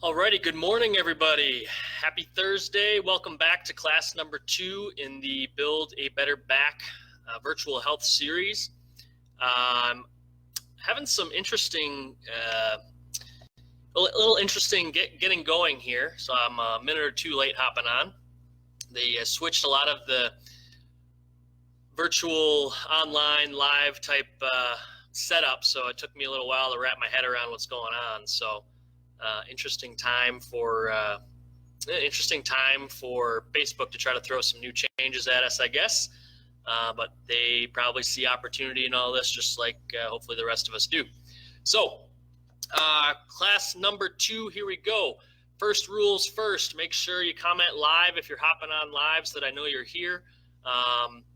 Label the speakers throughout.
Speaker 1: Alrighty, good morning, everybody. Happy Thursday. Welcome back to class number 2 in the Build a Better Back virtual health series. Having some interesting, a little interesting getting going here. So I'm a minute or two late hopping on. They switched a lot of the virtual online live type setup, so it took me a little while to wrap my head around what's going on. So interesting time for Facebook to try to throw some new changes at us, I guess. But they probably see opportunity in all this, just like hopefully the rest of us do. So class number 2, here we go. First rules first, make sure you comment live if you're hopping on live so that I know you're here.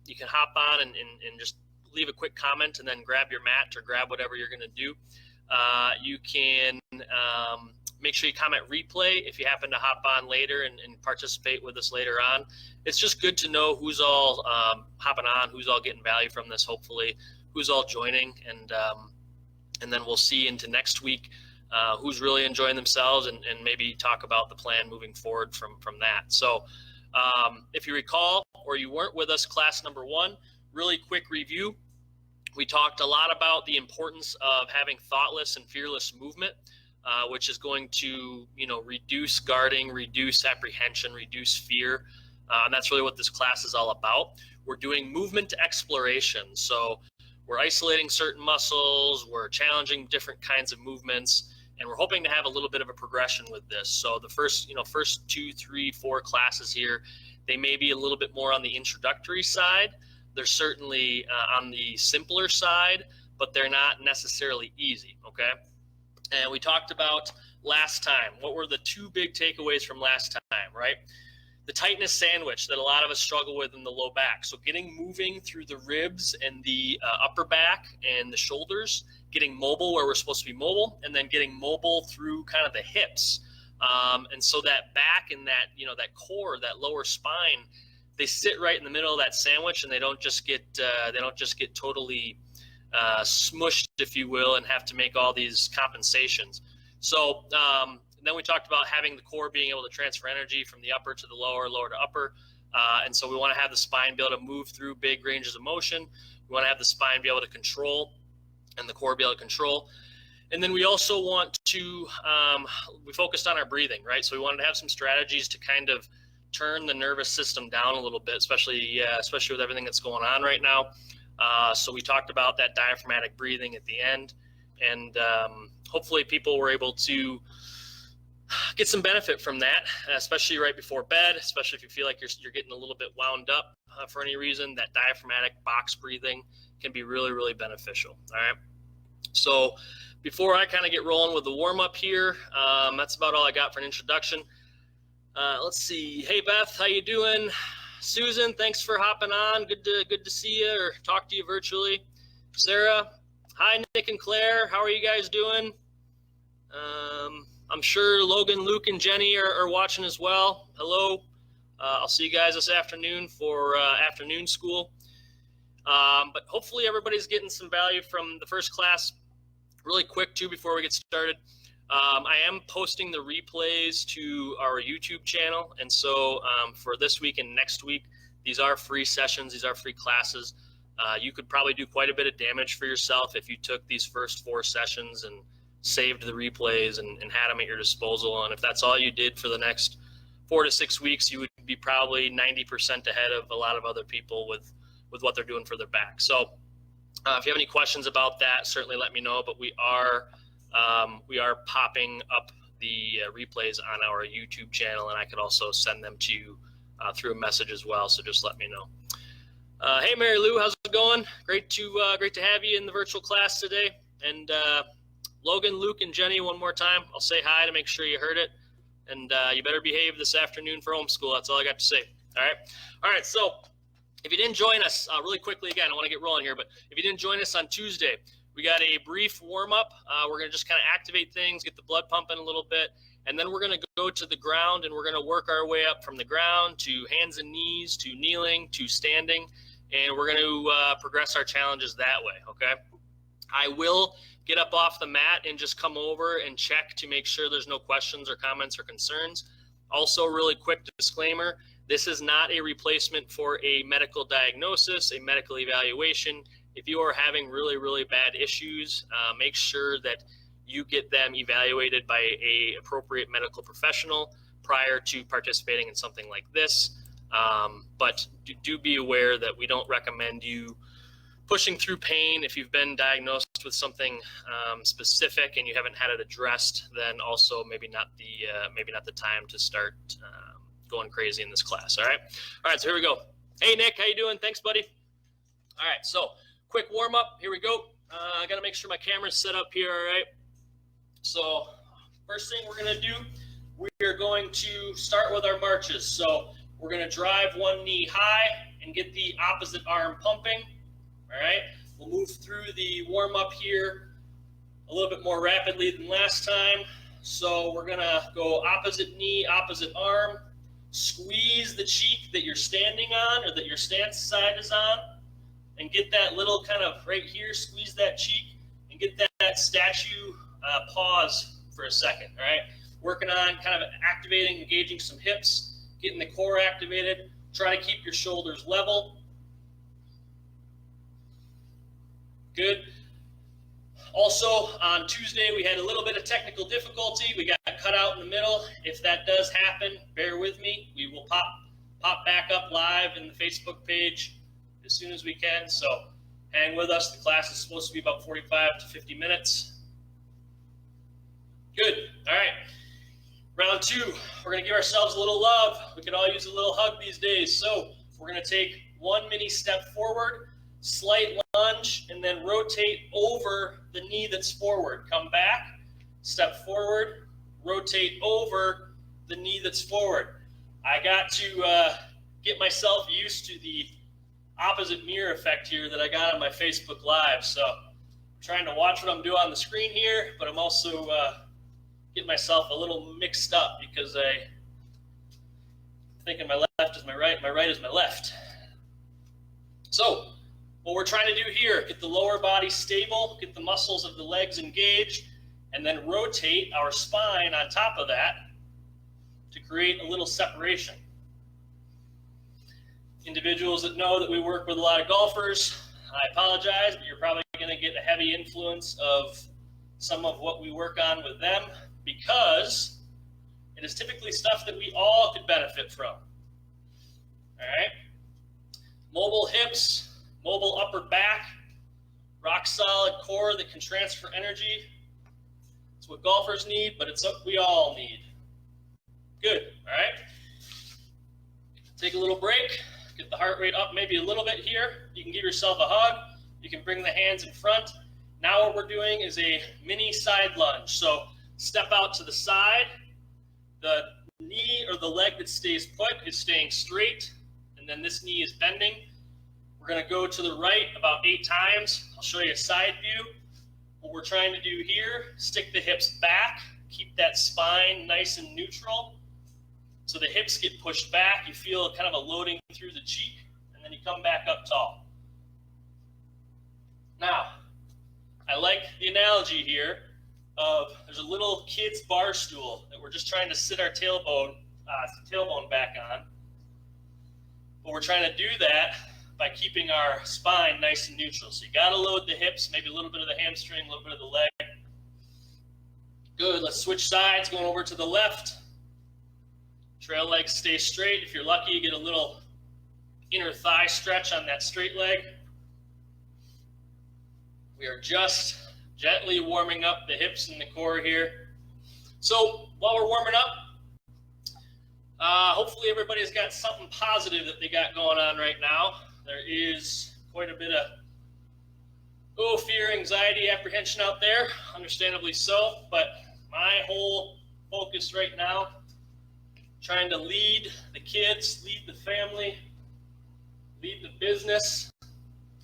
Speaker 1: You can hop on and just leave a quick comment and then grab your mat or grab whatever you're going to do. You can make sure you comment replay if you happen to hop on later and participate with us later on. It's just good to know who's all hopping on, who's all getting value from this, hopefully, who's all joining, and then we'll see into next week who's really enjoying themselves and maybe talk about the plan moving forward from that. So if you recall, or you weren't with us class number 1, really quick review. We talked a lot about the importance of having thoughtless and fearless movement, which is going to, reduce guarding, reduce apprehension, reduce fear. And that's really what this class is all about. We're doing movement exploration. So we're isolating certain muscles, we're challenging different kinds of movements, and we're hoping to have a little bit of a progression with this. So the first 2, 3, 4 classes here, they may be a little bit more on the introductory side. They're certainly on the simpler side, but they're not necessarily easy, okay? And we talked about last time, what were the 2 big takeaways from last time, right? The tightness sandwich that a lot of us struggle with in the low back. So getting moving through the ribs and the upper back and the shoulders, getting mobile where we're supposed to be mobile, and then getting mobile through kind of the hips. And so that back and that, that core, that lower spine, they sit right in the middle of that sandwich, and they don't just get totally smushed, if you will, and have to make all these compensations. So then we talked about having the core being able to transfer energy from the upper to the lower, lower to upper. And so we want to have the spine be able to move through big ranges of motion. We want to have the spine be able to control and the core be able to control. And then we also want to, we focused on our breathing, right? So we wanted to have some strategies to kind of turn the nervous system down a little bit, especially with everything that's going on right now. So we talked about that diaphragmatic breathing at the end, and hopefully people were able to get some benefit from that, especially right before bed, especially if you feel like you're getting a little bit wound up for any reason. That diaphragmatic box breathing can be really, really beneficial. All right. So before I kind of get rolling with the warm-up here, that's about all I got for an introduction. Let's see. Hey, Beth, how you doing? Susan, thanks for hopping on. Good to see you or talk to you virtually. Sarah, hi, Nick and Claire. How are you guys doing? I'm sure Logan, Luke, and Jenny are watching as well. Hello. I'll see you guys this afternoon for afternoon school. But hopefully everybody's getting some value from the first class. Really quick, too, before we get started. I am posting the replays to our YouTube channel, and so for this week and next week, these are free sessions, these are free classes. You could probably do quite a bit of damage for yourself if you took these first 4 sessions and saved the replays and had them at your disposal. And if that's all you did for the next 4 to 6 weeks, you would be probably 90% ahead of a lot of other people with what they're doing for their back. So if you have any questions about that, certainly let me know, but we are popping up the replays on our YouTube channel, and I could also send them to you through a message as well. So just let me know. Hey, Mary Lou, how's it going? Great to have you in the virtual class today. And Logan, Luke, and Jenny, one more time, I'll say hi to make sure you heard it. And you better behave this afternoon for homeschool. That's all I got to say. All right. So if you didn't join us, really quickly again, I want to get rolling here, but if you didn't join us on Tuesday, we got a brief warm-up. We're going to just kind of activate things, get the blood pumping a little bit, and then we're going to go to the ground, and we're going to work our way up from the ground to hands and knees, to kneeling, to standing, and we're going to progress our challenges that way, okay? I will get up off the mat and just come over and check to make sure there's no questions or comments or concerns. Also, really quick disclaimer, this is not a replacement for a medical diagnosis, a medical evaluation. If you are having really, really bad issues, make sure that you get them evaluated by an appropriate medical professional prior to participating in something like this. But do be aware that we don't recommend you pushing through pain. If you've been diagnosed with something specific and you haven't had it addressed, then also maybe not the time to start going crazy in this class. All right. So here we go. Hey Nick, how you doing? Thanks, buddy. All right. So quick warm up. Here we go. I got to make sure my camera's set up here. All right. So first thing we're gonna do, we are going to start with our marches. So we're gonna drive one knee high and get the opposite arm pumping. All right, we'll move through the warm-up here a little bit more rapidly than last time. So we're gonna go opposite knee, opposite arm, squeeze the cheek that you're standing on or that your stance side is on, and get that little kind of right here, squeeze that cheek and get that statue pause for a second, all right? Working on kind of activating, engaging some hips, getting the core activated. Try to keep your shoulders level. Good. Also, on Tuesday, we had a little bit of technical difficulty. We got cut out in the middle. If that does happen, bear with me. We will pop back up live in the Facebook page as soon as we can. So hang with us. The class is supposed to be about 45 to 50 minutes. Good. All right. Round two, we're going to give ourselves a little love. We could all use a little hug these days. So we're going to take one mini step forward, slight lunge, and then rotate over the knee that's forward. Come back, step forward, rotate over the knee that's forward. I got to get myself used to the opposite mirror effect here that I got on my Facebook Live. So I'm trying to watch what I'm doing on the screen here, but I'm also getting myself a little mixed up because I'm thinking my left is my right is my left. So what we're trying to do here, get the lower body stable, get the muscles of the legs engaged, and then rotate our spine on top of that to create a little separation. Individuals that know that we work with a lot of golfers, I apologize, but you're probably going to get a heavy influence of some of what we work on with them because it is typically stuff that we all could benefit from. All right? Mobile hips, mobile upper back, rock solid core that can transfer energy. It's what golfers need, but it's what we all need. Good, all right? Take a little break, get the heart rate up maybe a little bit here. You can give yourself a hug. You can bring the hands in front. Now what we're doing is a mini side lunge. So step out to the side. The knee or the leg that stays put is staying straight, and then this knee is bending. We're going to go to the right about 8 times. I'll show you a side view. What we're trying to do here, stick the hips back, keep that spine nice and neutral. So the hips get pushed back. You feel kind of a loading through the cheek, and then you come back up tall. Now, I like the analogy here of there's a little kid's bar stool that we're just trying to sit our tailbone back on. But we're trying to do that by keeping our spine nice and neutral. So you got to load the hips, maybe a little bit of the hamstring, a little bit of the leg. Good. Let's switch sides, going over to the left. Trail legs stay straight. If you're lucky, you get a little inner thigh stretch on that straight leg. We are just gently warming up the hips and the core here. So while we're warming up, hopefully everybody's got something positive that they got going on right now. There is quite a bit of fear, anxiety, apprehension out there, understandably so, but my whole focus right now, trying to lead the kids, lead the family, lead the business.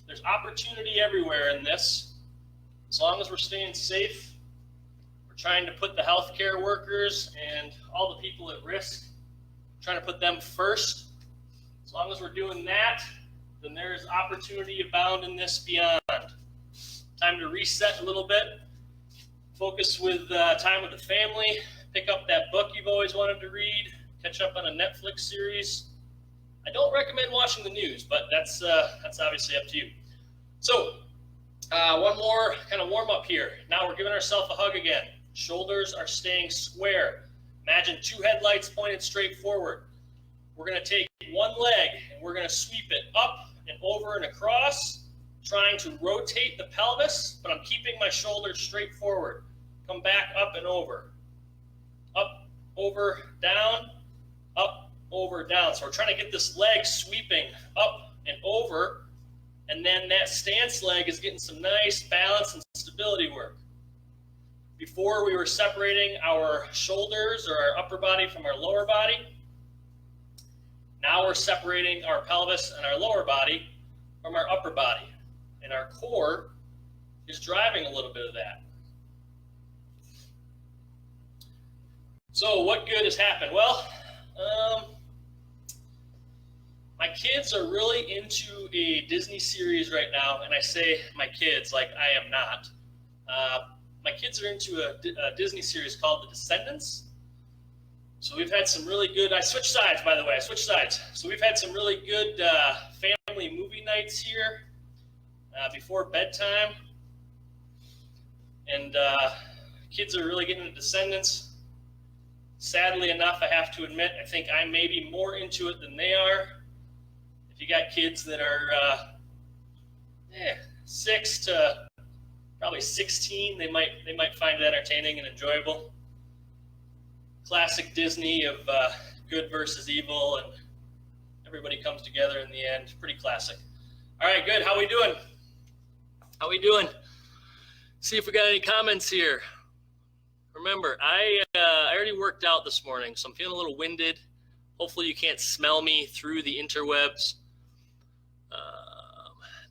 Speaker 1: There's opportunity everywhere in this. As long as we're staying safe, we're trying to put the healthcare workers and all the people at risk, trying to put them first. As long as we're doing that, then there's opportunity abound in this beyond. Time to reset a little bit. Focus with time with the family. Pick up that book you've always wanted to read. Catch up on a Netflix series. I don't recommend watching the news, but that's obviously up to you. So one more kind of warm up here. Now we're giving ourselves a hug again. Shoulders are staying square. Imagine 2 headlights pointed straight forward. We're going to take one leg and we're going to sweep it up and over and across, trying to rotate the pelvis, but I'm keeping my shoulders straight forward. Come back up and over. Up, over, down, up, over, down. So we're trying to get this leg sweeping up and over, and then that stance leg is getting some nice balance and stability work. Before we were separating our shoulders or our upper body from our lower body. Now we're separating our pelvis and our lower body from our upper body. And our core is driving a little bit of that. So what good has happened? Well, my kids are really into a Disney series right now, and I say my kids like I am not. My kids are into a Disney series called The Descendants. So we've had some really good, I switched sides, by the way, So we've had some really good family movie nights here before bedtime. And kids are really getting into Descendants. Sadly enough, I have to admit, I think I may be more into it than they are. If you got kids that are 6 to probably 16, they might find it entertaining and enjoyable. Classic Disney of good versus evil, and everybody comes together in the end. Pretty classic. All right, good. How we doing? See if we got any comments here. Remember, I already worked out this morning, so I'm feeling a little winded. Hopefully you can't smell me through the interwebs.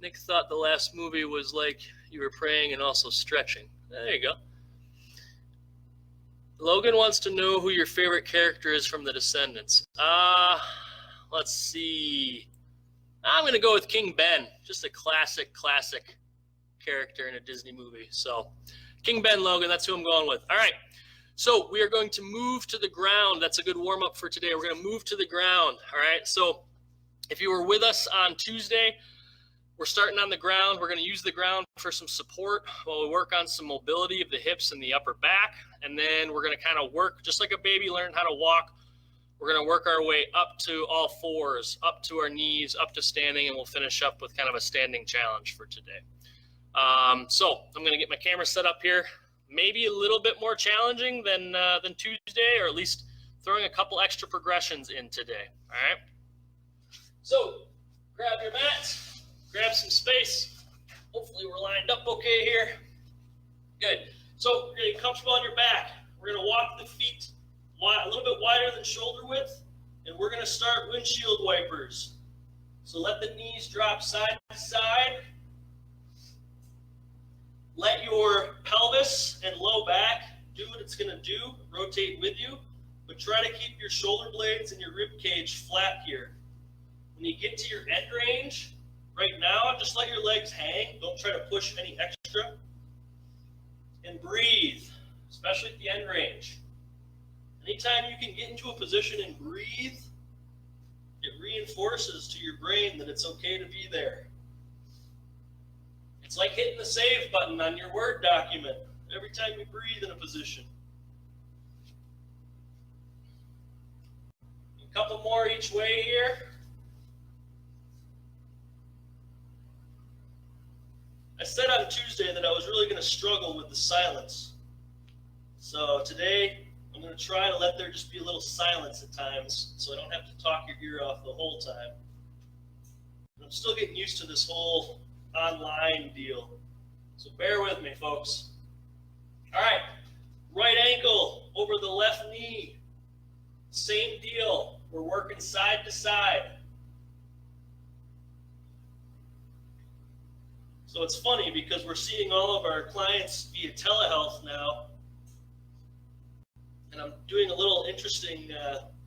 Speaker 1: Nick thought the last movie was like you were praying and also stretching. There you go. Logan wants to know who your favorite character is from The Descendants. Let's see. I'm going to go with King Ben. Just a classic character in a Disney movie. So King Ben, Logan, that's who I'm going with. All right. So we are going to move to the ground. That's a good warm-up for today. We're going to move to the ground. All right. So if you were with us on Tuesday, we're starting on the ground. We're going to use the ground for some support while we work on some mobility of the hips and the upper back. And then we're going to kind of work, just like a baby learned how to walk, we're going to work our way up to all fours, up to our knees, up to standing, and we'll finish up with kind of a standing challenge for today. So I'm going to get my camera set up here. Maybe a little bit more challenging than Tuesday, or at least throwing a couple extra progressions in today. All right. So grab your mat. Grab some space. Hopefully we're lined up okay here. Good. So you're going to get comfortable on your back. We're going to walk the feet a little bit wider than shoulder width, and we're going to start windshield wipers. So let the knees drop side to side. Let your pelvis and low back do what it's going to do, rotate with you, but try to keep your shoulder blades and your rib cage flat here. When you get to your end range, right now, just let your legs hang. Don't try to push any extra. And breathe, especially at the end range. Anytime you can get into a position and breathe, it reinforces to your brain that it's okay to be there. It's like hitting the save button on your Word document every time you breathe in a position. A couple more each way here. I said on Tuesday that I was really going to struggle with the silence. So today, I'm going to try to let there just be a little silence at times so I don't have to talk your ear off the whole time. I'm still getting used to this whole online deal. So bear with me, folks. All right, right ankle over the left knee. Same deal. We're working side to side. So it's funny because we're seeing all of our clients via telehealth now. And I'm doing a little interesting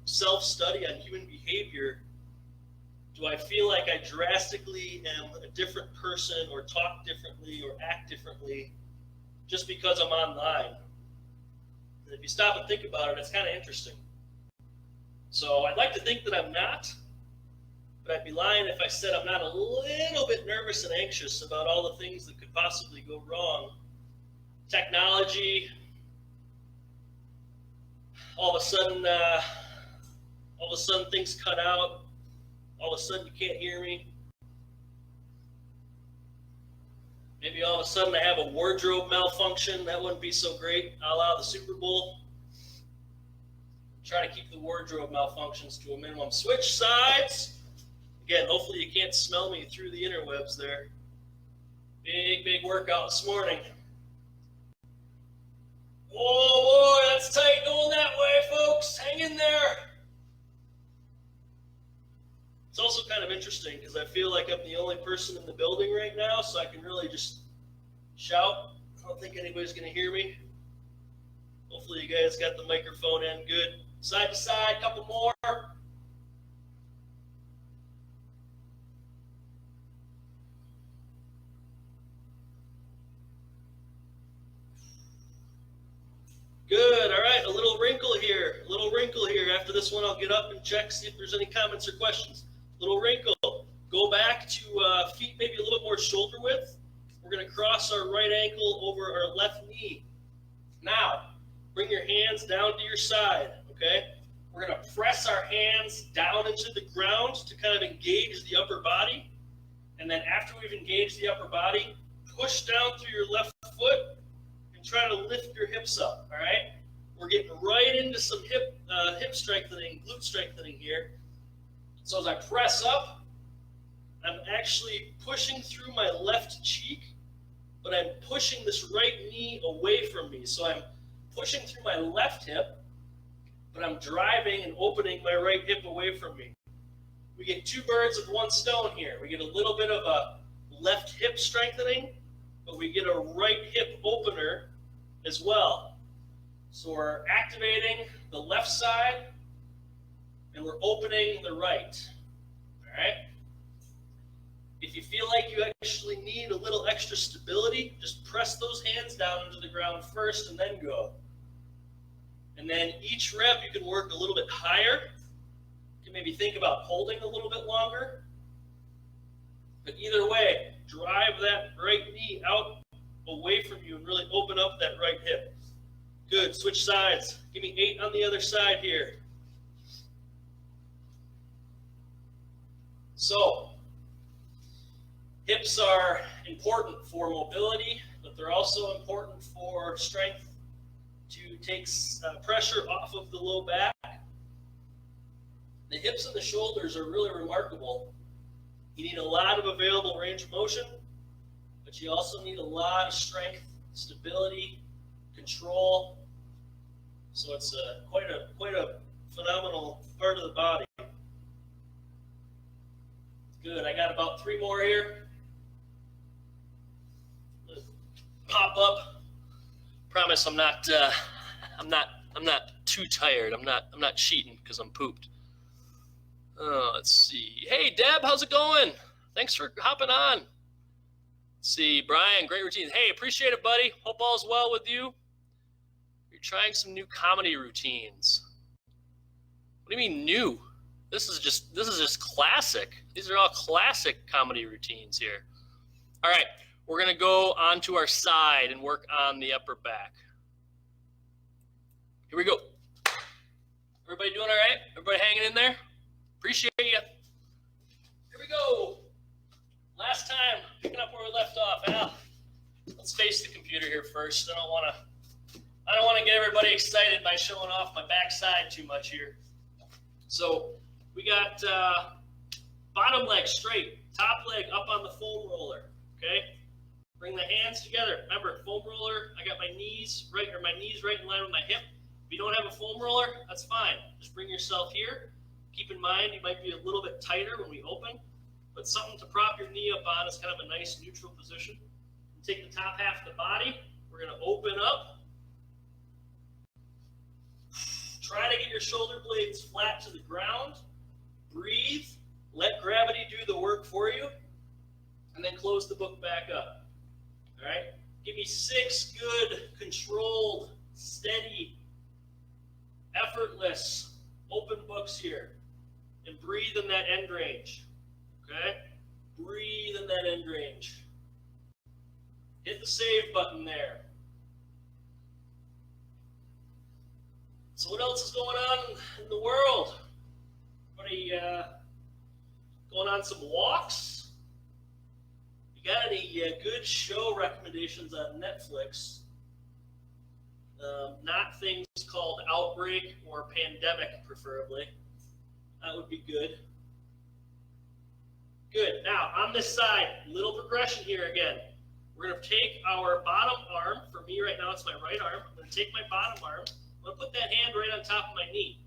Speaker 1: self-study on human behavior. Do I feel like I drastically am a different person or talk differently or act differently just because I'm online? And if you stop and think about it, it's kind of interesting. So I'd like to think that I'm not, but I'd be lying if I said I'm not a little bit nervous and anxious about all the things that could possibly go wrong. Technology, all of a sudden things cut out. All of a sudden you can't hear me. Maybe all of a sudden I have a wardrobe malfunction. That wouldn't be so great, a la the Super Bowl. Try to keep the wardrobe malfunctions to a minimum. Switch sides. Again, hopefully you can't smell me through the interwebs there. Big workout this morning. Oh boy, that's tight going that way, folks. Hang in there. It's also kind of interesting because I feel like I'm the only person in the building right now, so I can really just shout. I don't think anybody's going to hear me. Hopefully you guys got the microphone in good. Side to side, couple more. Good, all right, a little wrinkle here. After this one, I'll get up and check, see if there's any comments or questions. Little wrinkle. Go back to feet maybe a little bit more shoulder width. We're going to cross our right ankle over our left knee. Now, bring your hands down to your side, okay? We're going to press our hands down into the ground to kind of engage the upper body. And then after we've engaged the upper body, push down through your left foot and try to lift your hips up, all right? We're getting right into some hip strengthening, glute strengthening here. So as I press up, I'm actually pushing through my left cheek, but I'm pushing this right knee away from me. So I'm pushing through my left hip, but I'm driving and opening my right hip away from me. We get two birds with one stone here. We get a little bit of a left hip strengthening, but we get a right hip opener as well. So we're activating the left side, and we're opening the right, all right? If you feel like you actually need a little extra stability, just press those hands down into the ground first and then go. And then each rep you can work a little bit higher. You can maybe think about holding a little bit longer. But either way, drive that right knee out away from you and really open up that right hip. Good, switch sides. Give me 8 on the other side here. So, hips are important for mobility, but they're also important for strength to take pressure off of the low back. The hips and the shoulders are really remarkable. You need a lot of available range of motion, but you also need a lot of strength, stability, control. So it's quite a phenomenal part of the body. Good. I got about 3 more here. Pop up. Promise I'm not too tired. I'm not cheating because I'm pooped. Let's see. Hey Deb, how's it going? Thanks for hopping on. Let's see, Brian, great routines. Hey, appreciate it, buddy. Hope all's well with you. You're trying some new comedy routines. What do you mean new? This is just classic. These are all classic comedy routines here. All right, we're gonna go onto our side and work on the upper back. Here we go. Everybody doing all right? Everybody hanging in there? Appreciate you. Here we go. Last time, picking up where we left off. Al, let's face the computer here first. I don't want to get everybody excited by showing off my backside too much here. So we got bottom leg straight, top leg up on the foam roller. Okay. Bring the hands together. Remember, foam roller. I got my knees right in line with my hip. If you don't have a foam roller, that's fine. Just bring yourself here. Keep in mind you might be a little bit tighter when we open, but something to prop your knee up on is kind of a nice neutral position. Take the top half of the body. We're going to open up. Try to get your shoulder blades flat to the ground. Breathe. Let gravity do the work for you, and then close the book back up. All right? Give me 6 good, controlled, steady, effortless, open books here. And breathe in that end range. Okay? Breathe in that end range. Hit the save button there. So what else is going on in the world? Anybody going on some walks? You got any good show recommendations on Netflix? Not things called Outbreak or Pandemic, preferably. That would be good. Good. Now, on this side, little progression here again. We're going to take our bottom arm. For me right now, it's my right arm. I'm going to take my bottom arm. I'm going to put that hand right on top of my knee.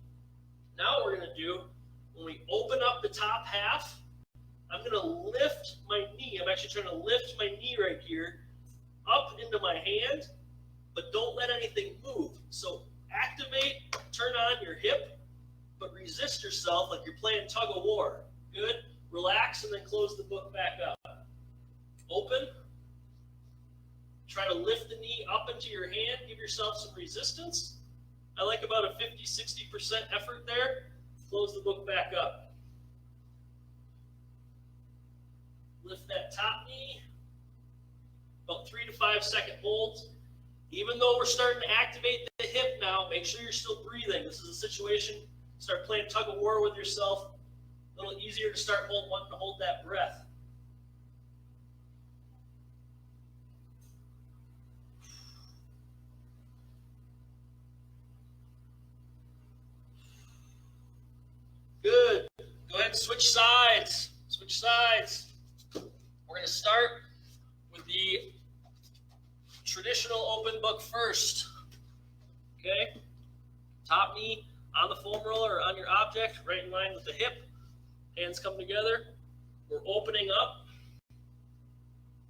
Speaker 1: Now what we're going to do, when we open up the top half, I'm going to lift my knee. I'm actually trying to lift my knee right here up into my hand, but don't let anything move. So activate, turn on your hip, but resist yourself like you're playing tug of war. Good. Relax and then close the book back up. Open. Try to lift the knee up into your hand. Give yourself some resistance. I like about a 50-60% effort there. Close the book back up. Lift that top knee. About 3 to 5 second holds. Even though we're starting to activate the hip now, make sure you're still breathing. This is a situation, start playing tug of war with yourself. A little easier to start wanting to hold that breath. Good. Go ahead and switch sides. Switch sides. We're going to start with the traditional open book first. Okay? Top knee on the foam roller or on your object, right in line with the hip. Hands come together. We're opening up.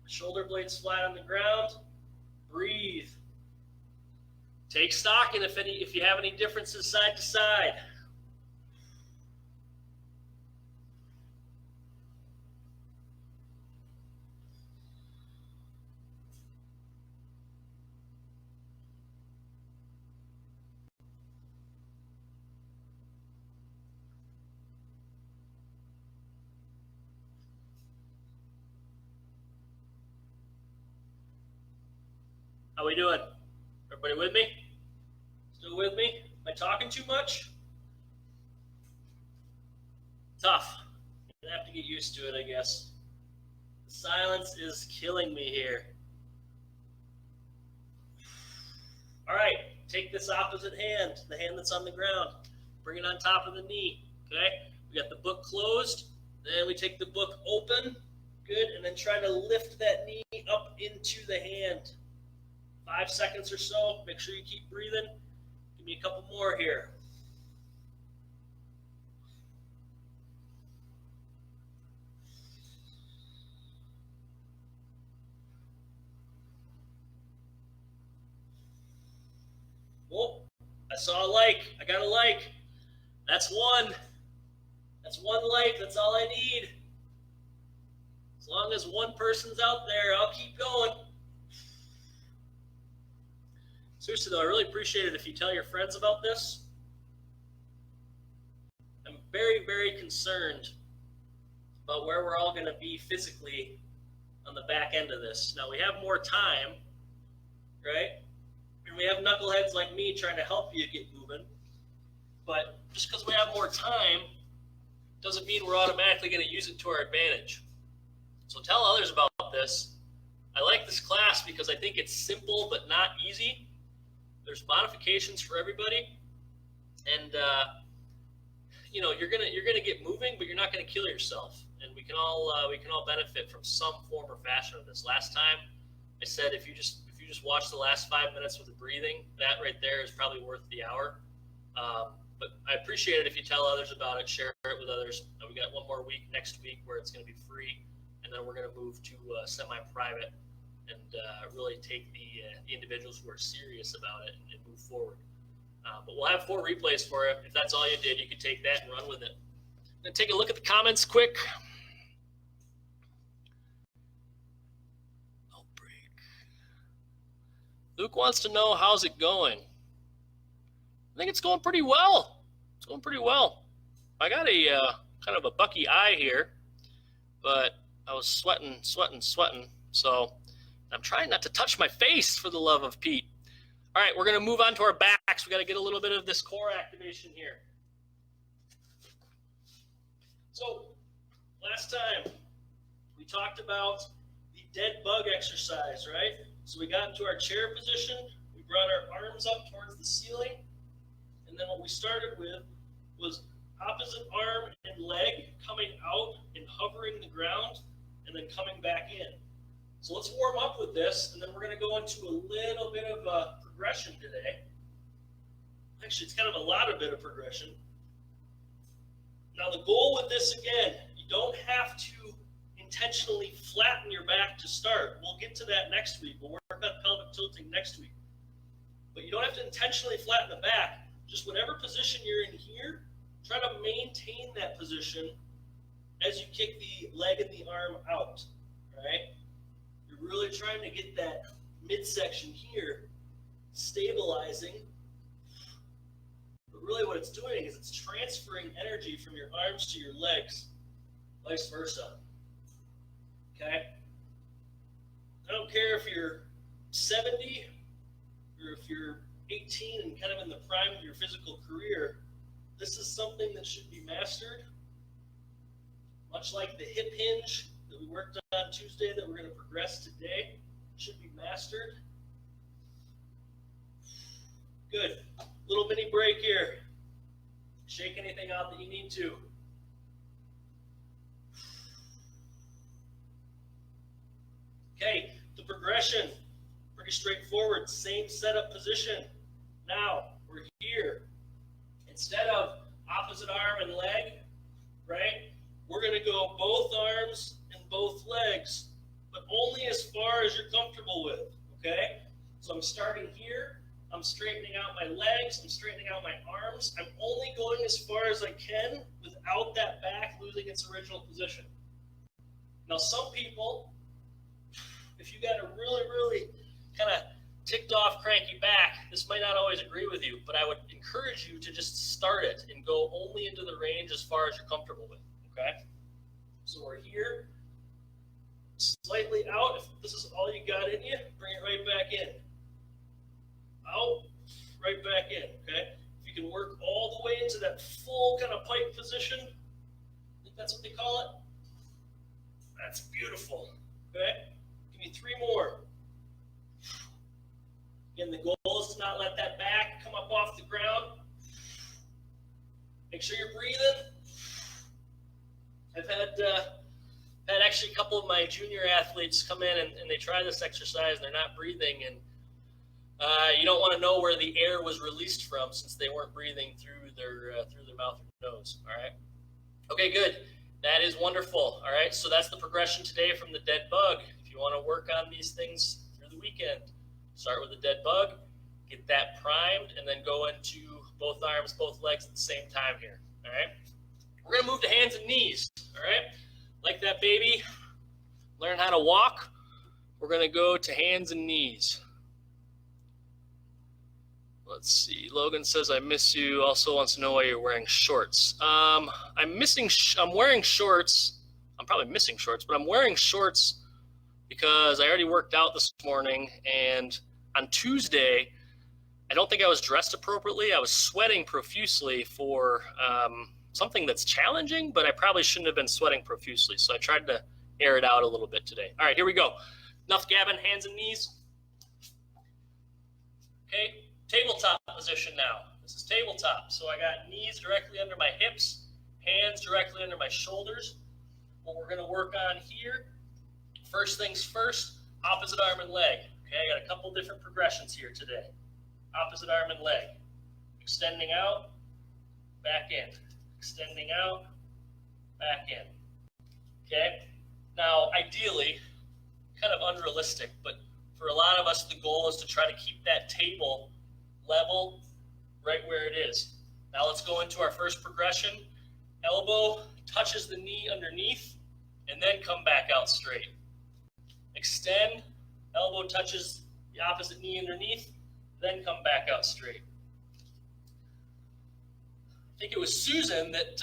Speaker 1: Shoulder blades flat on the ground. Breathe. Take stock, and if you have any differences side to side. How we doing? Everybody with me? Still with me? Am I talking too much? Tough. I have to get used to it, I guess. The silence is killing me here. All right, take this opposite hand, the hand that's on the ground. Bring it on top of the knee, okay? We got the book closed. Then we take the book open. Good, and then try to lift that knee up into the hand. 5 seconds or so. Make sure you keep breathing. Give me a couple more here. Oh, I saw a like. I got a like. That's one. That's one like. That's all I need. As long as one person's out there, I'll keep going. Seriously, though, I really appreciate it if you tell your friends about this. I'm very, very concerned about where we're all going to be physically on the back end of this. Now, we have more time, right? And we have knuckleheads like me trying to help you get moving. But just because we have more time doesn't mean we're automatically going to use it to our advantage. So tell others about this. I like this class because I think it's simple but not easy. There's modifications for everybody, and you're gonna get moving, but you're not gonna kill yourself. And we can all benefit from some form or fashion of this. Last time I said if you just watch the last 5 minutes with the breathing, that right there is probably worth the hour. But I appreciate it if you tell others about it, share it with others. We got one more week next week where it's gonna be free, and then we're gonna move to semi-private. And really take the individuals who are serious about it and move forward. But we'll have 4 replays for you. If that's all you did, you can take that and run with it. gonna take a look at the comments quick. Oh, break. Luke wants to know, how's it going? I think it's going pretty well. It's going pretty well. I got a kind of a bucky eye here, but I was sweating. So I'm trying not to touch my face, for the love of Pete. All right, we're going to move on to our backs. We got to get a little bit of this core activation here. So last time we talked about the dead bug exercise, right? So we got into our chair position. We brought our arms up towards the ceiling. And then what we started with was opposite arm and leg coming out and hovering the ground and then coming back in. So let's warm up with this, and then we're going to go into a little bit of a progression today. Actually, it's kind of a lot of bit of progression. Now the goal with this, again, you don't have to intentionally flatten your back to start. We'll get to that next week. We'll work on pelvic tilting next week. But you don't have to intentionally flatten the back. Just whatever position you're in here, try to maintain that position as you kick the leg and the arm out, right? You're really trying to get that midsection here stabilizing. But really what it's doing is it's transferring energy from your arms to your legs, vice versa. Okay? I don't care if you're 70 or if you're 18 and kind of in the prime of your physical career. This is something that should be mastered. Much like the hip hinge that we worked on Tuesday that we're going to progress today, should be mastered. Good. Little mini break here. Shake anything out that you need to. Okay, the progression, pretty straightforward. Same setup position. Now, we're here. Instead of opposite arm and leg, right, we're going to go both arms and both legs, but only as far as you're comfortable with, okay? So I'm starting here. I'm straightening out my legs. I'm straightening out my arms. I'm only going as far as I can without that back losing its original position. Now, some people, if you got a really kind of ticked off, cranky back, this might not always agree with you, but I would encourage you to just start it and go only into the range as far as you're comfortable with, okay? So we're here, slightly out. If this is all you got in you, bring it right back in. Out, right back in, okay? If you can work all the way into that full kind of pipe position, I think that's what they call it. That's beautiful, okay? Give me 3 more. Again, the goal is to not let that back come up off the ground. Make sure you're breathing. I've had actually a couple of my junior athletes come in and they try this exercise and they're not breathing, and you don't want to know where the air was released from since they weren't breathing through their mouth or nose. All right. Okay, good. That is wonderful. All right. So that's the progression today from the dead bug. If you want to work on these things through the weekend, start with the dead bug, get that primed, and then go into both arms, both legs at the same time here. All right. We're going to move to hands and knees. All right. Like that baby, learn how to walk. We're going to go to hands and knees. Let's see. Logan says, I miss you. Also wants to know why you're wearing shorts. I'm wearing shorts. I'm probably missing shorts, but I'm wearing shorts because I already worked out this morning. And on Tuesday, I don't think I was dressed appropriately. I was sweating profusely for something that's challenging, but I probably shouldn't have been sweating profusely. So I tried to air it out a little bit today. All right, here we go. Enough gabbing, hands and knees. Okay. Tabletop position now. This is tabletop. So I got knees directly under my hips, hands directly under my shoulders. What we're going to work on here, first things first, opposite arm and leg. Okay, I got a couple different progressions here today. Opposite arm and leg. Extending out, back in. Extending out, back in. Okay? Now, ideally, kind of unrealistic, but for a lot of us, the goal is to try to keep that table level right where it is. Now let's go into our first progression. Elbow touches the knee underneath, and then come back out straight. Extend, elbow touches the opposite knee underneath, then come back out straight. I think it was Susan that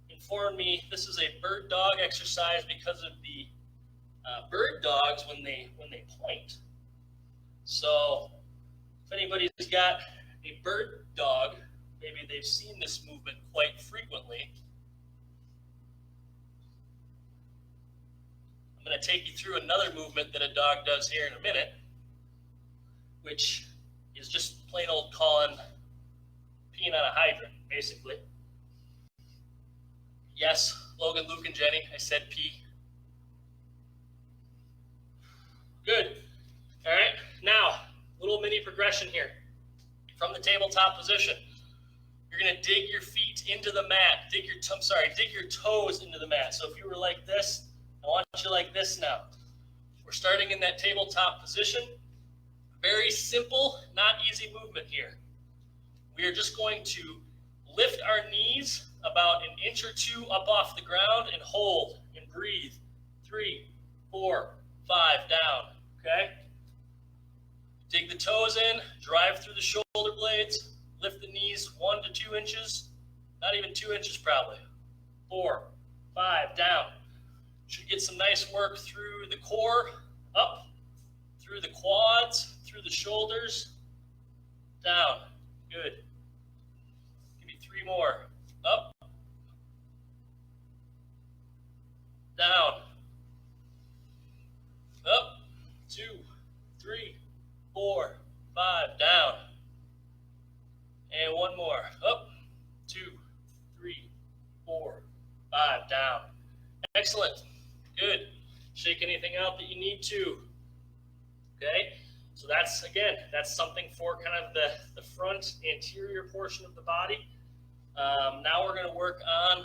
Speaker 1: informed me this is a bird dog exercise because of the bird dogs when they point. So if anybody's got a bird dog, maybe they've seen this movement quite frequently. I'm going to take you through another movement that a dog does here in a minute, which is just plain old Colin peeing on a hydrant, basically. Yes, Logan, Luke, and Jenny, I said pee. Good. All right, now, little mini progression here. From the tabletop position, you're going to dig your feet into the mat. Dig your toes into the mat. So if you were like this, I want you like this now. We're starting in that tabletop position. Very simple, not easy movement here. We are just going to lift our knees about an inch or two up off the ground and hold and breathe. 3, 4, 5, down, okay? Dig the toes in, drive through the shoulder blades, lift the knees 1 to 2 inches, not even 2 inches probably. 4, 5, down. Should get some nice work through the core, up, through the quads, through the shoulders, down. Good. Give me 3 more. Up, down, up, 2, 3, 4, 5, down. And 1 more. Up, 2, 3, 4, 5, down. Excellent. Good. Shake anything out that you need to. Okay? So that's something for kind of the front anterior portion of the body. Now we're going to work on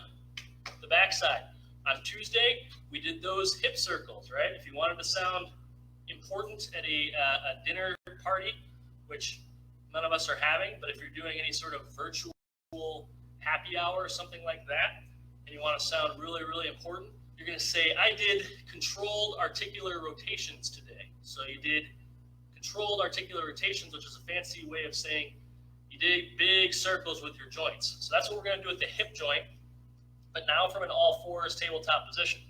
Speaker 1: the backside. On Tuesday, we did those hip circles, right? If you wanted to sound important at a dinner party, which none of us are having, but if you're doing any sort of virtual happy hour or something like that, and you want to sound really, really important, you're going to say, I did controlled articular rotations today. So you did controlled articular rotations, which is a fancy way of saying you did big circles with your joints. So that's what we're going to do with the hip joint, but now from an all fours tabletop position.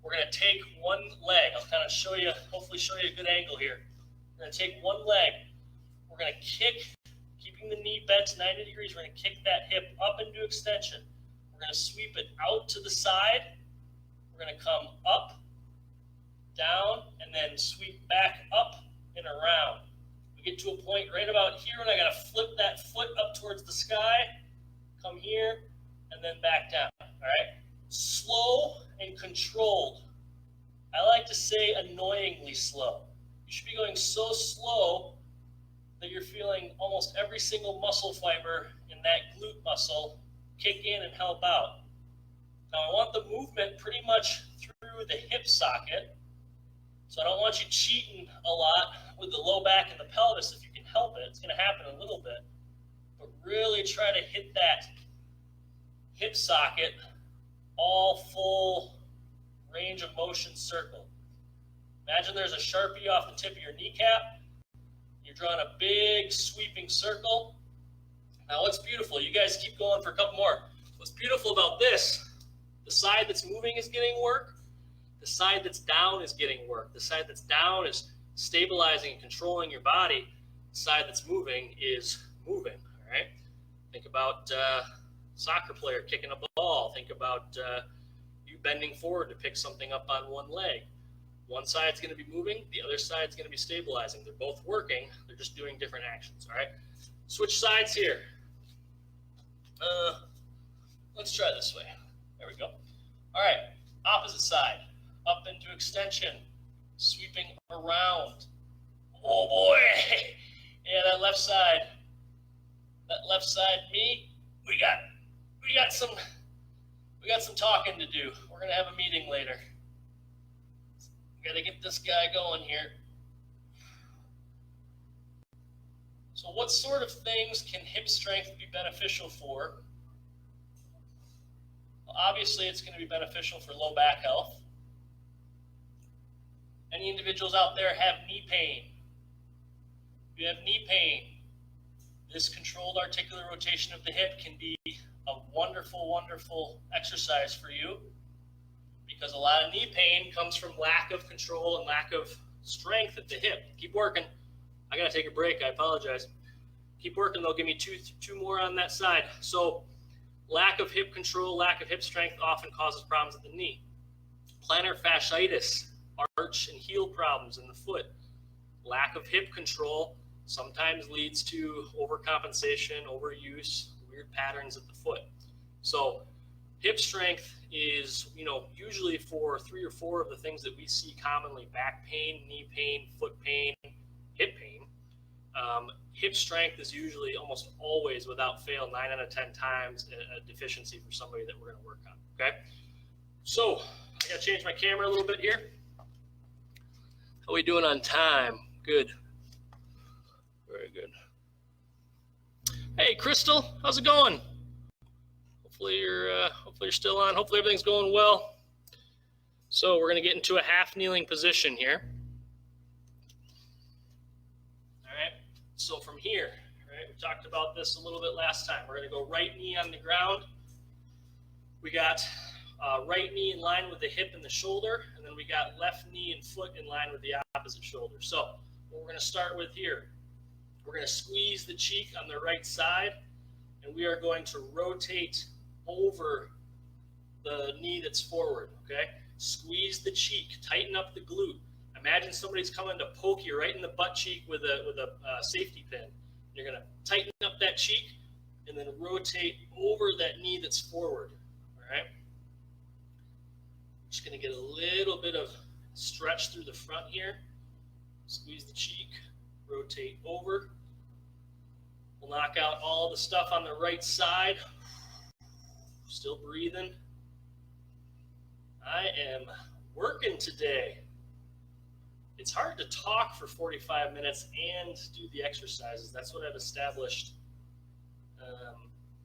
Speaker 1: We're going to take one leg. I'll kind of show you, hopefully show you a good angle here. We're going to take one leg. We're going to kick, keeping the knee bent 90 degrees. We're going to kick that hip up into extension. We're going to sweep it out to the side. We're going to come up, down, and then sweep back up and around. We get to a point right about here, and I got to flip that foot up towards the sky, come here, and then back down. All right? Slow and controlled. I like to say annoyingly slow. You should be going so slow that you're feeling almost every single muscle fiber in that glute muscle kick in and help out. Now I want the movement pretty much through the hip socket. So I don't want you cheating a lot with the low back and the pelvis if you can help it. It's going to happen a little bit. But really try to hit that hip socket all full range of motion circle. Imagine there's a Sharpie off the tip of your kneecap. You're drawing a big sweeping circle. Now what's beautiful, you guys keep going for a couple more. What's beautiful about this, the side that's moving is getting work. The side that's down is getting work. The side that's down is stabilizing and controlling your body. The side that's moving is moving, all right? Think about soccer player kicking a ball. Think about you bending forward to pick something up on one leg. One side's going to be moving, the other side's going to be stabilizing. They're both working, they're just doing different actions, all right? Switch sides here. Let's try this way. There we go. All right, opposite side. Up into extension, sweeping around. Oh boy! Yeah, that left side me, we got some talking to do. We're gonna have a meeting later. We gotta get this guy going here. So what sort of things can hip strength be beneficial for? Well, obviously, it's going to be beneficial for low back health. Any individuals out there have knee pain? If you have knee pain, this controlled articular rotation of the hip can be a wonderful, wonderful exercise for you, because a lot of knee pain comes from lack of control and lack of strength at the hip. Keep working. I got to take a break. I apologize. Keep working. They'll give me two more on that side. So lack of hip control, lack of hip strength often causes problems at the knee. Plantar fasciitis, arch and heel problems in the foot. Lack of hip control sometimes leads to overcompensation, overuse, weird patterns at the foot. So hip strength is, usually for 3 or 4 of the things that we see commonly: back pain, knee pain, foot pain, hip pain. Hip strength is usually almost always, without fail, 9 out of 10 times a deficiency for somebody that we're going to work on. Okay. So I got to change my camera a little bit here. How are we doing on time? Good. Very good. Hey, Crystal, how's it going? Hopefully you're still on. Hopefully everything's going well. So we're going to get into a half kneeling position here. All right. So from here, right, we talked about this a little bit last time. We're going to go right knee on the ground. We got right knee in line with the hip and the shoulder, and then we got left knee and foot in line with the opposite shoulder. So what we're going to start with here, we're going to squeeze the cheek on the right side, and we are going to rotate over the knee that's forward, okay? Squeeze the cheek, tighten up the glute. Imagine somebody's coming to poke you right in the butt cheek with a safety pin. You're going to tighten up that cheek and then rotate over that knee that's forward, all right? Just going to get a little bit of stretch through the front here. Squeeze the cheek, rotate over. We'll knock out all the stuff on the right side. Still breathing. I am working today. It's hard to talk for 45 minutes and do the exercises. That's what I've established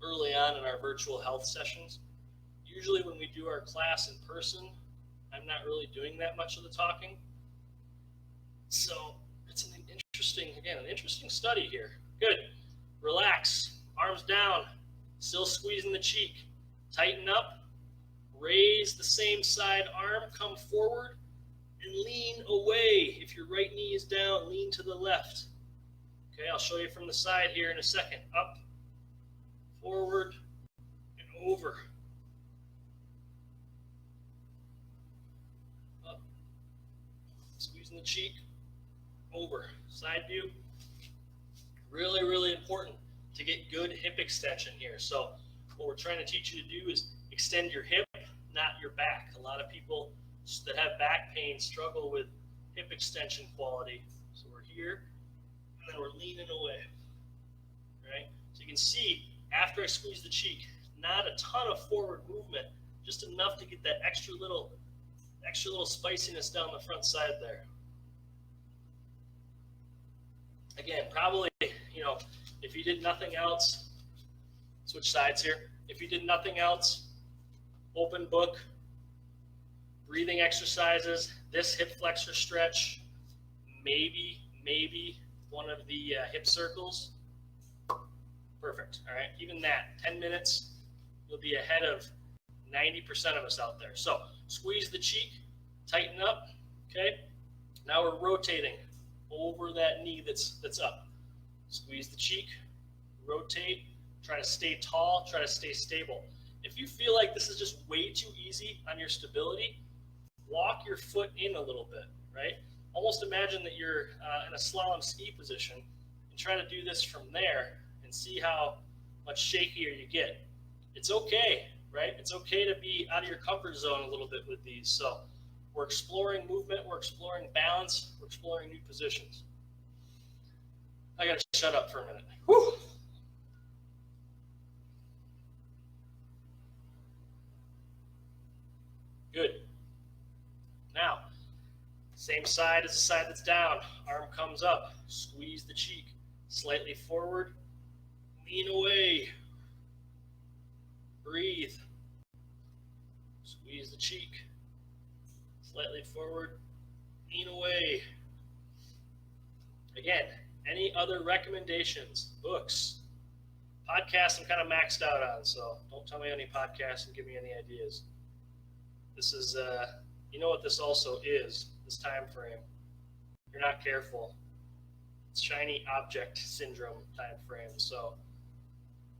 Speaker 1: early on in our virtual health sessions. Usually when we do our class in person, I'm not really doing that much of the talking. So it's an interesting study here. Good. Relax. Arms down. Still squeezing the cheek. Tighten up. Raise the same side arm. Come forward and lean away. If your right knee is down, lean to the left. Okay, I'll show you from the side here in a second. Up, forward, and over. Up. Squeezing the cheek. Over. Side view. Really, really important to get good hip extension here. So what we're trying to teach you to do is extend your hip, not your back. A lot of people that have back pain struggle with hip extension quality. So we're here, and then we're leaning away, right? So you can see, after I squeeze the cheek, not a ton of forward movement, just enough to get that extra little spiciness down the front side there. Again, probably, if you did nothing else, switch sides here. If you did nothing else, open book, breathing exercises, this hip flexor stretch, maybe one of the hip circles. Perfect. All right. Even that, 10 minutes, you'll be ahead of 90% of us out there. So squeeze the cheek, tighten up. Okay. Now we're rotating over that knee that's up. Squeeze the cheek, rotate, try to stay tall, try to stay stable. If you feel like this is just way too easy on your stability, walk your foot in a little bit, right? Almost imagine that you're in a slalom ski position and try to do this from there and see how much shakier you get. It's okay, right? It's okay to be out of your comfort zone a little bit with these. So we're exploring movement, we're exploring balance, we're exploring new positions. I gotta shut up for a minute. Whew. Good. Now, same side as the side that's down. Arm comes up. Squeeze the cheek. Slightly forward. Lean away. Breathe. Squeeze the cheek. Slightly forward. Lean away. Again, any other recommendations, books, podcasts I'm kind of maxed out on, so don't tell me any podcasts and give me any ideas. This is, you know what this also is, this time frame. You're not careful. It's shiny object syndrome time frame. So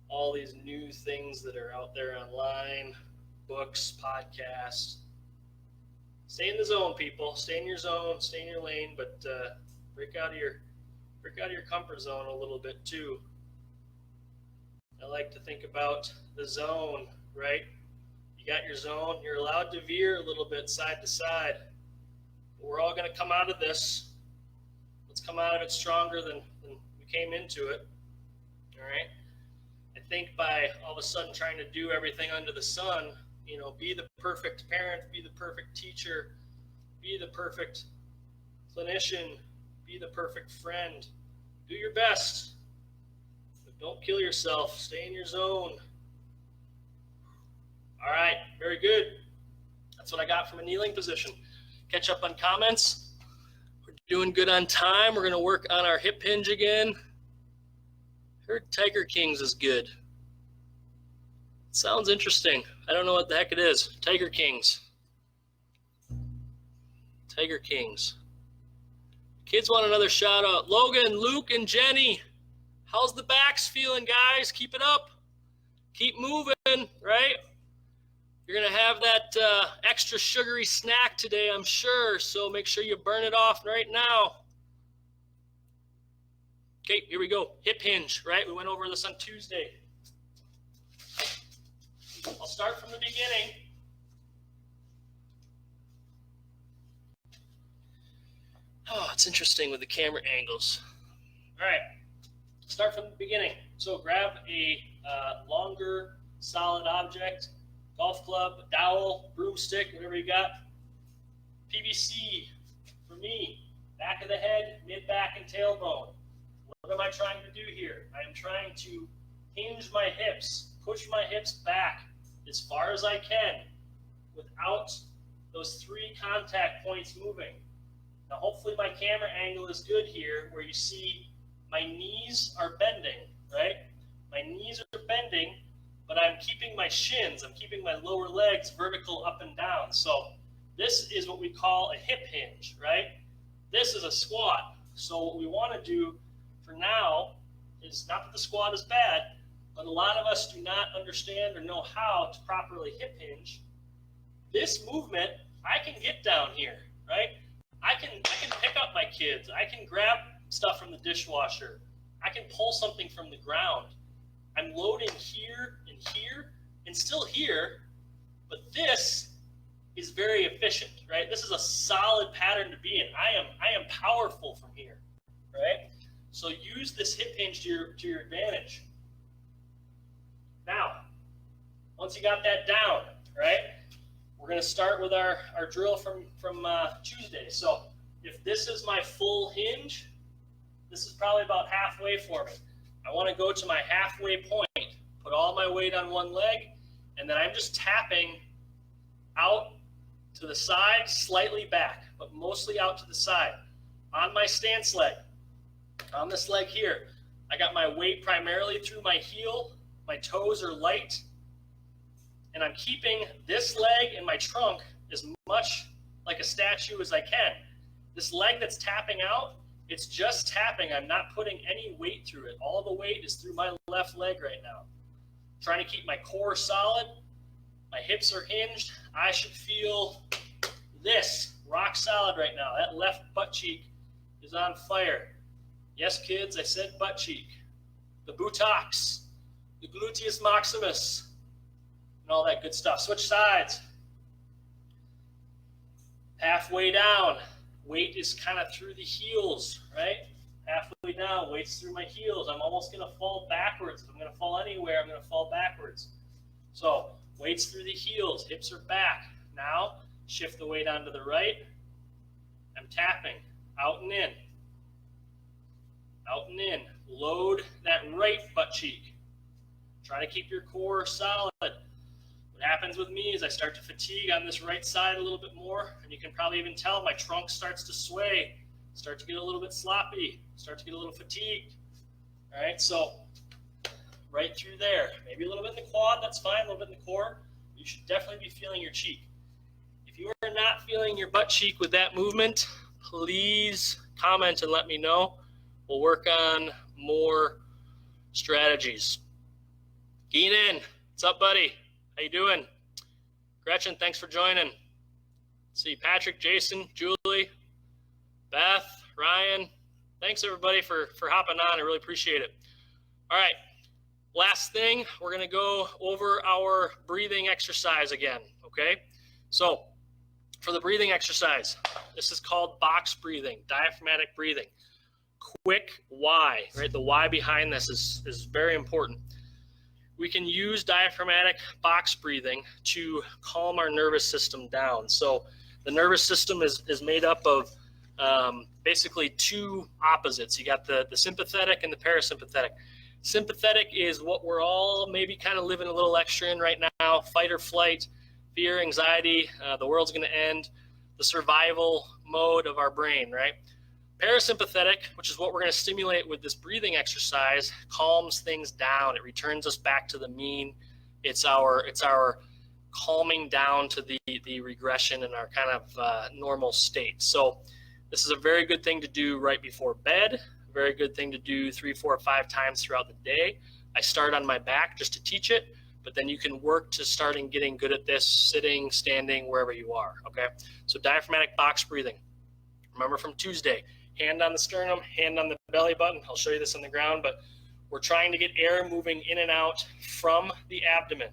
Speaker 1: all these new things that are out there online, books, podcasts, stay in the zone, people. Stay in your zone, stay in your lane, but break out of your comfort zone a little bit too. I like to think about the zone, right? You got your zone. You're allowed to veer a little bit side to side. But we're all going to come out of this. Let's come out of it stronger than we came into it. All right? I think by all of a sudden trying to do everything under the sun, you know, be the perfect parent, be the perfect teacher, be the perfect clinician, be the perfect friend. Do your best. But don't kill yourself. Stay in your zone. All right, very good. That's what I got from a kneeling position. Catch up on comments. We're doing good on time. We're going to work on our hip hinge again. Heard Tiger Kings is good. Sounds interesting. I don't know what the heck it is. Tiger Kings. Tiger Kings. Kids want another shout out. Logan, Luke, and Jenny. How's the backs feeling, guys? Keep it up. Keep moving, right? You're going to have that extra sugary snack today, I'm sure. So make sure you burn it off right now. Okay, here we go. Hip hinge, right? We went over this on Tuesday. I'll start from the beginning. Oh, it's interesting with the camera angles. All right, start from the beginning. So grab a longer, solid object, golf club, dowel, broomstick, whatever you got. PVC, for me, back of the head, mid-back, and tailbone. What am I trying to do here? I am trying to hinge my hips, push my hips back as far as I can without those 3 contact points moving. Now, hopefully my camera angle is good here where you see my knees are bending, right? My knees are bending, but I'm keeping my shins, I'm keeping my lower legs vertical up and down. So this is what we call a hip hinge, right? This is a squat. So what we want to do for now is, not that the squat is bad, but a lot of us do not understand or know how to properly hip hinge. This movement, I can get down here, right? I can pick up my kids. I can grab stuff from the dishwasher. I can pull something from the ground. I'm loading here and still here, but this is very efficient, right? This is a solid pattern to be in. I am powerful from here, right? So use this hip hinge to your advantage. Now, once you got that down, right, we're going to start with our drill from Tuesday. So if this is my full hinge, this is probably about halfway for me. I want to go to my halfway point, put all my weight on one leg, and then I'm just tapping out to the side, slightly back, but mostly out to the side. On my stance leg, on this leg here, I got my weight primarily through my heel. My toes are light, and I'm keeping this leg and my trunk as much like a statue as I can. This leg that's tapping out, it's just tapping. I'm not putting any weight through it. All the weight is through my left leg right now. Trying to keep my core solid. My hips are hinged. I should feel this rock solid right now. That left butt cheek is on fire. Yes, kids, I said butt cheek. The buttocks, the gluteus maximus, and all that good stuff. Switch sides. Halfway down. Weight is kind of through the heels, right? Halfway down, weight's through my heels. I'm almost going to fall backwards. If I'm going to fall anywhere, I'm going to fall backwards. So weight's through the heels, hips are back. Now, shift the weight onto the right. I'm tapping, out and in. Out and in. Load that right butt cheek. Try to keep your core solid. What happens with me is I start to fatigue on this right side a little bit more, and you can probably even tell my trunk starts to sway, start to get a little bit sloppy, start to get a little fatigued. All right, so right through there, maybe a little bit in the quad, that's fine, a little bit in the core. You should definitely be feeling your cheek. If you are not feeling your butt cheek with that movement, please comment and let me know. We'll work on more strategies. Keenan, what's up, buddy? How you doing? Gretchen, thanks for joining. Let's see, Patrick, Jason, Julie, Beth, Ryan. Thanks, everybody, for hopping on. I really appreciate it. All right, last thing, we're going to go over our breathing exercise again, okay? So for the breathing exercise, this is called box breathing, diaphragmatic breathing. Quick why, right? The why behind this is very important. We can use diaphragmatic box breathing to calm our nervous system down. So the nervous system is made up of basically two opposites. You got the sympathetic and the parasympathetic. Sympathetic is what we're all maybe kind of living a little extra in right now, fight or flight, fear, anxiety, the world's going to end, the survival mode of our brain, right? Parasympathetic, which is what we're going to stimulate with this breathing exercise, calms things down. It returns us back to the mean. It's our calming down to the regression and our kind of normal state. So this is a very good thing to do right before bed. Very good thing to do 3, 4, 5 times throughout the day. I start on my back just to teach it, but then you can work to starting getting good at this, sitting, standing, wherever you are, okay? So diaphragmatic box breathing. Remember from Tuesday, hand on the sternum, hand on the belly button. I'll show you this on the ground, but we're trying to get air moving in and out from the abdomen.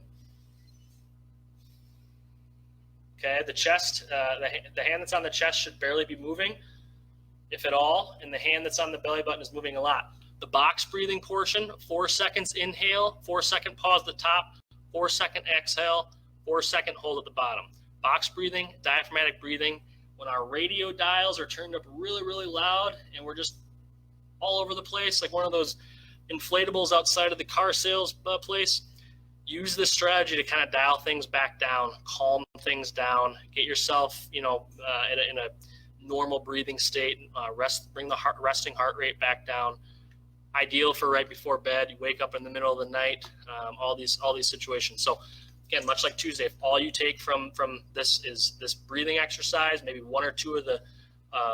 Speaker 1: Okay, the chest, the hand that's on the chest should barely be moving, if at all, and the hand that's on the belly button is moving a lot. The box breathing portion, 4 seconds inhale, 4-second pause at the top, 4-second exhale, 4-second hold at the bottom. Box breathing, diaphragmatic breathing. When our radio dials are turned up really, really loud and we're just all over the place, like one of those inflatables outside of the car sales place, use this strategy to kind of dial things back down, calm things down, get yourself, in a normal breathing state, bring the resting heart rate back down. Ideal for right before bed. You wake up in the middle of the night, all these situations. So again, much like Tuesday, if all you take from this is this breathing exercise, maybe 1 or 2 of the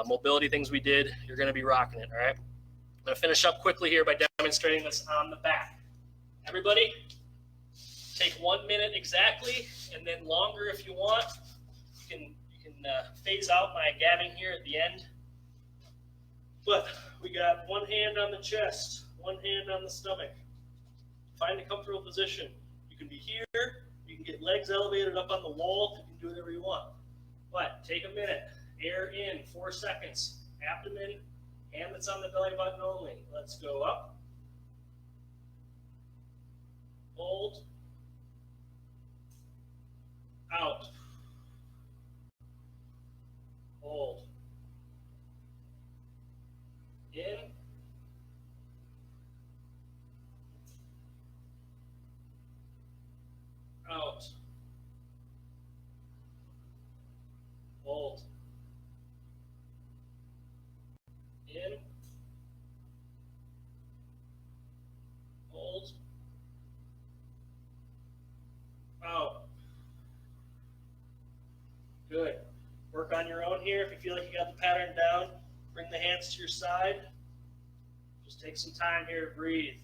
Speaker 1: mobility things we did, you're going to be rocking it, all right? I'm going to finish up quickly here by demonstrating this on the back. Everybody, take 1 minute exactly, and then longer if you want. You can phase out my gabbing here at the end. But we got one hand on the chest, one hand on the stomach. Find a comfortable position. You can be here. You can get legs elevated up on the wall. You can do whatever you want. But take a minute. Air in, 4 seconds. Abdomen, hand that's on the belly button only. Let's go up. Hold. Out. Hold. In. Out. Hold. In. Hold. Out. Good. Work on your own here. If you feel like you got the pattern down, bring the hands to your side. Just take some time here to breathe.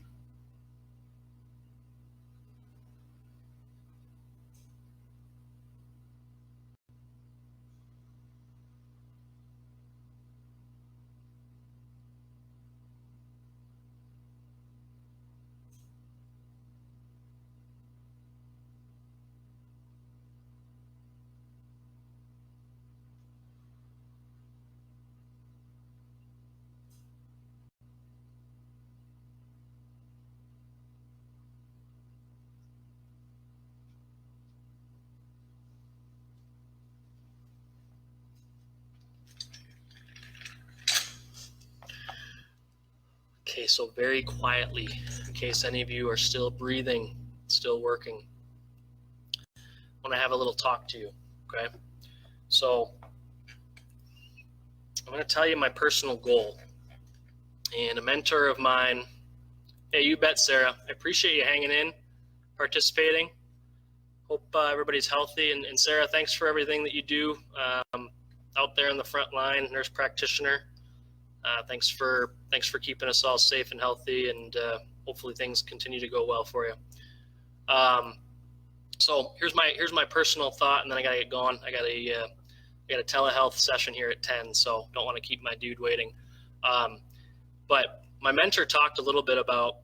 Speaker 1: Okay, so very quietly, in case any of you are still breathing, still working. want to have a little talk to you, okay? So I'm going to tell you my personal goal. And a mentor of mine, hey, you bet, Sarah. I appreciate you hanging in, participating. Hope everybody's healthy. And Sarah, thanks for everything that you do out there in the front line, nurse practitioner. Thanks for keeping us all safe and healthy, and hopefully things continue to go well for you. So here's my personal thought, and then I gotta get going. I got a telehealth session here at 10, so don't want to keep my dude waiting. But my mentor talked a little bit about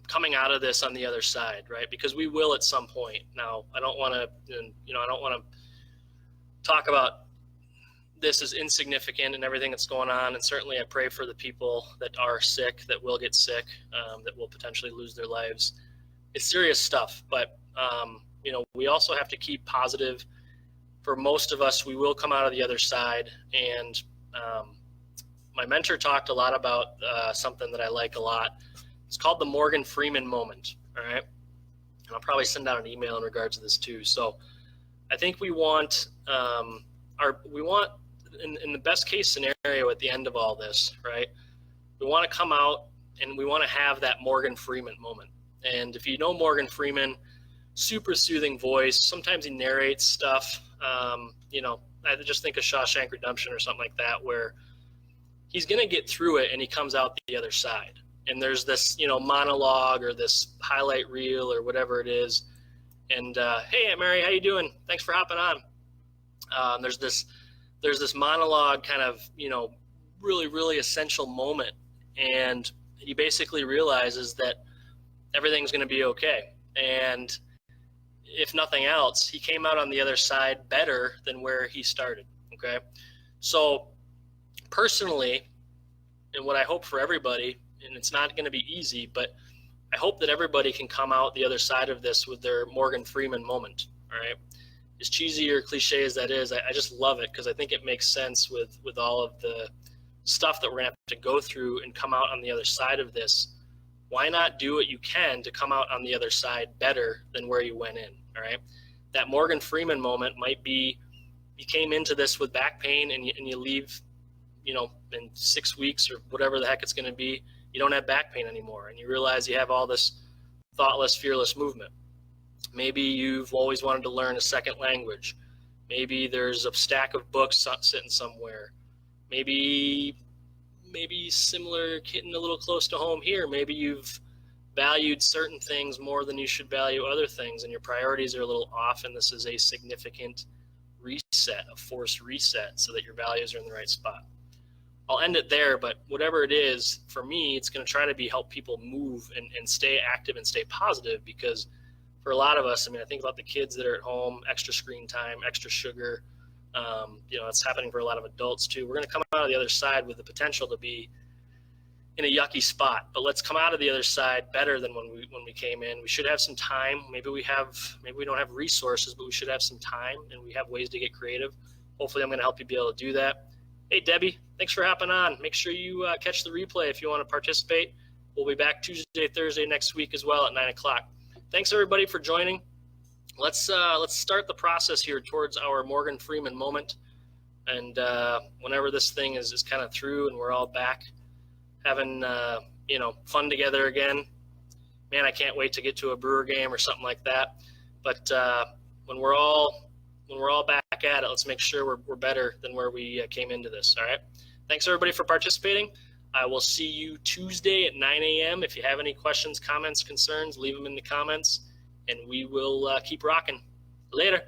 Speaker 1: coming out of this on the other side, right? Because we will at some point. Now, I don't want to talk about this as insignificant and everything that's going on. And certainly I pray for the people that are sick, that will get sick, that will potentially lose their lives. It's serious stuff, but we also have to keep positive. For most of us, we will come out of the other side. And my mentor talked a lot about something that I like a lot. It's called the Morgan Freeman moment, all right? And I'll probably send out an email in regards to this too. So I think we want in the best case scenario at the end of all this, right? We want to come out and we want to have that Morgan Freeman moment. And if you know Morgan Freeman, super soothing voice. Sometimes he narrates stuff. I just think of Shawshank Redemption or something like that, where he's going to get through it and he comes out the other side. And there's this, monologue or this highlight reel or whatever it is. And hey, Aunt Mary, how you doing? Thanks for hopping on. There's this monologue kind of, really, really essential moment. And he basically realizes that everything's going to be okay. And if nothing else, he came out on the other side better than where he started. Okay. So personally, and what I hope for everybody, and it's not going to be easy, but I hope that everybody can come out the other side of this with their Morgan Freeman moment. All right. As cheesy or cliche as that is, I just love it because I think it makes sense with all of the stuff that we're going to have to go through and come out on the other side of this. Why not do what you can to come out on the other side better than where you went in, all right? That Morgan Freeman moment might be you came into this with back pain and you leave, in 6 weeks or whatever the heck it's going to be, you don't have back pain anymore, and you realize you have all this thoughtless, fearless movement. Maybe you've always wanted to learn a second language. Maybe there's a stack of books sitting somewhere. Maybe similar, hitting a little close to home here. Maybe you've valued certain things more than you should value other things, and your priorities are a little off, and this is a significant reset, a forced reset, so that your values are in the right spot. I'll end it there, but whatever it is, for me, it's going to try to help people move and stay active and stay positive, because for a lot of us, I think about the kids that are at home, extra screen time, extra sugar. It's happening for a lot of adults too. We're going to come out of the other side with the potential to be in a yucky spot, but let's come out of the other side better than when we came in. We should have some time. Maybe we don't have resources, but we should have some time, and we have ways to get creative. Hopefully I'm going to help you be able to do that. Hey, Debbie, thanks for hopping on. Make sure you catch the replay if you want to participate. We'll be back Tuesday, Thursday next week as well at 9 o'clock. Thanks everybody for joining. Let's start the process here towards our Morgan Freeman moment. And whenever this thing is kind of through and we're all back having fun together again, man, I can't wait to get to a Brewer game or something like that. But when we're all back at it, let's make sure we're better than where we came into this. All right. Thanks everybody for participating. I will see you Tuesday at 9 a.m. If you have any questions, comments, concerns, leave them in the comments, and we will keep rocking. Later.